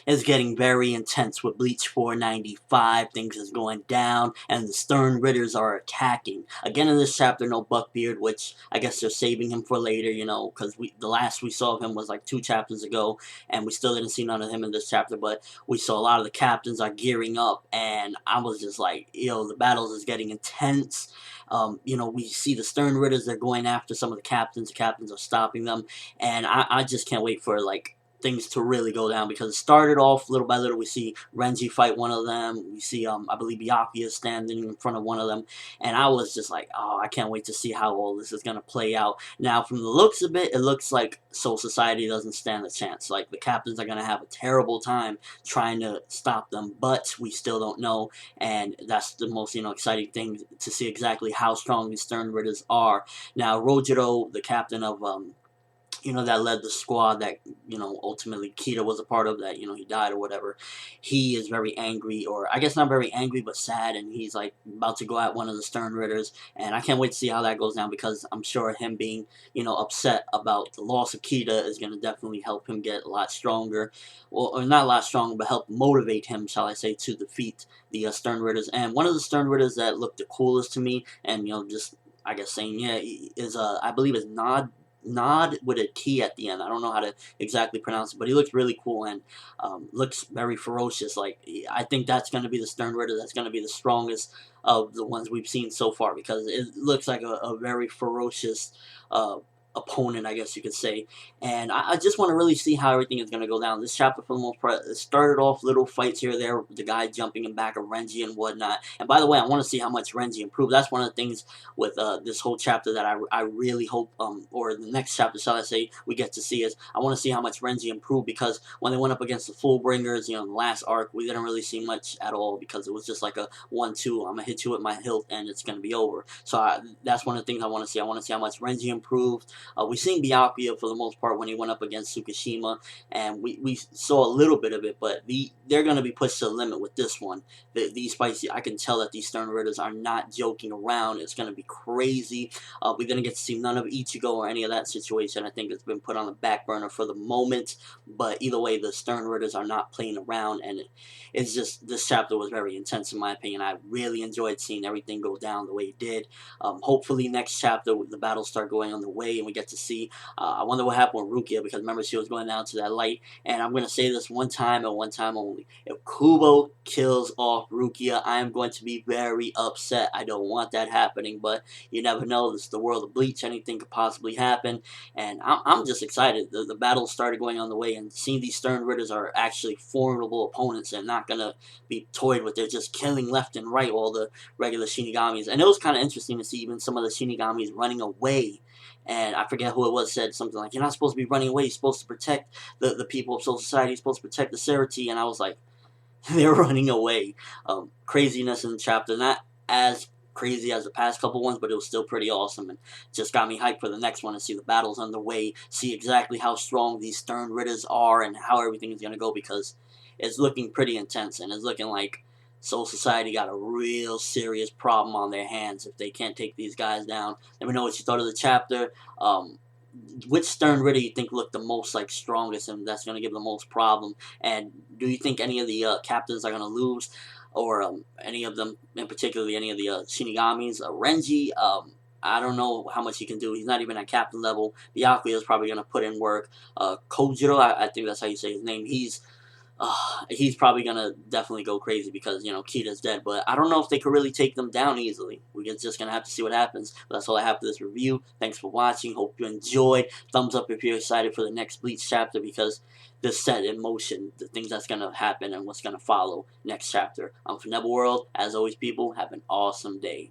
is getting very intense with Bleach 495. Things is going down, and the Stern Ritters are attacking. Again in this chapter, no Buckbeard, which I guess they're saving him for later, you know, because the last we saw of him was like 2 chapters ago, and we still didn't see none of him in this chapter, but we saw a lot of the captains are gearing up, and I was just like, yo, the battles is getting intense. You know, we see the Stern Ritters, they're going after some of the captains are stopping them, and I just can't wait for, like, things to really go down, because it started off little by little. We see Renji fight one of them. We see, I believe Byakuya standing in front of one of them, and I was just like, oh, I can't wait to see how all this is gonna play out. Now, from the looks of it, it looks like Soul Society doesn't stand a chance. Like, the captains are gonna have a terrible time trying to stop them, but we still don't know, and that's the most, you know, exciting thing, to see exactly how strong these Stern Ritters are. Now, Rojiro, the captain of you know, that led the squad that, you know, ultimately Kita was a part of, that, you know, he died or whatever. He is very angry, or I guess not very angry, but sad, and he's like about to go at one of the Stern Ritters, and I can't wait to see how that goes down, because I'm sure him being, you know, upset about the loss of Kita is going to definitely help him get a lot stronger, or not a lot stronger, but help motivate him, shall I say, to defeat the Stern Ritters. And one of the Stern Ritters that looked the coolest to me, and, you know, just, I guess, saying, yeah, is, I believe is Nod with a T at the end. I don't know how to exactly pronounce it, but he looks really cool, and looks very ferocious. Like, I think that's going to be the Stern Ritter. That's going to be the strongest of the ones we've seen so far, because it looks like a very ferocious opponent, I guess you could say. And I just want to really see how everything is going to go down. This chapter, for the most part, it started off little fights here or there, the guy jumping in back of Renji and whatnot. And by the way, I want to see how much Renji improved. That's one of the things with this whole chapter that I really hope, or the next chapter, shall I say, we get to see, is I want to see how much Renji improved, because when they went up against the Fullbringers, you know, in the last arc, we didn't really see much at all, because it was just like a 1-2, I'm going to hit you with my hilt and it's going to be over. So that's one of the things I want to see. I want to see how much Renji improved. We've seen Byakuya for the most part when he went up against Tsukishima, and we saw a little bit of it, but they're going to be pushed to the limit with this one. These fights, I can tell that these Stern Ritters are not joking around. It's going to be crazy. We're going to get to see none of Ichigo or any of that situation. I think it's been put on the back burner for the moment, but either way, the Stern Ritters are not playing around, and it's just, this chapter was very intense in my opinion. I really enjoyed seeing everything go down the way it did. Hopefully next chapter the battles start going on the way, and we get to see, I wonder what happened with Rukia, because remember, she was going down to that light, and I'm going to say this one time and one time only: if Kubo kills off Rukia, I am going to be very upset. I don't want that happening, but you never know. This is the world of Bleach. Anything could possibly happen, and I'm just excited. The battle started going on the way, and seeing these Stern Ritters are actually formidable opponents and not going to be toyed with. They're just killing left and right all the regular Shinigamis, and it was kind of interesting to see even some of the Shinigamis running away. And I forget who it was, said something like, you're not supposed to be running away, you're supposed to protect the people of Soul Society, you're supposed to protect the Serity. And I was like, they're running away. Craziness in the chapter, not as crazy as the past couple ones, but it was still pretty awesome, and just got me hyped for the next one, and see the battles underway, see exactly how strong these Stern Ritters are and how everything is going to go, because it's looking pretty intense, and it's looking like Soul Society got a real serious problem on their hands if they can't take these guys down. Let me know what you thought of the chapter. Which Stern Ritter you think looked the most like strongest, and that's going to give the most problem? And do you think any of the captains are going to lose, or any of them, in particular, any of the Shinigamis? Renji, I don't know how much he can do. He's not even at captain level. Byakuya is probably going to put in work. Kojiro, I think that's how you say his name. He's probably gonna definitely go crazy, because, you know, Kita's dead, but I don't know if they could really take them down easily. We're just gonna have to see what happens. But that's all I have for this review. Thanks for watching. Hope you enjoyed. Thumbs up if you're excited for the next Bleach chapter, because this set in motion the things that's gonna happen and what's gonna follow next chapter. I'm ForneverWorld. As always, people, have an awesome day.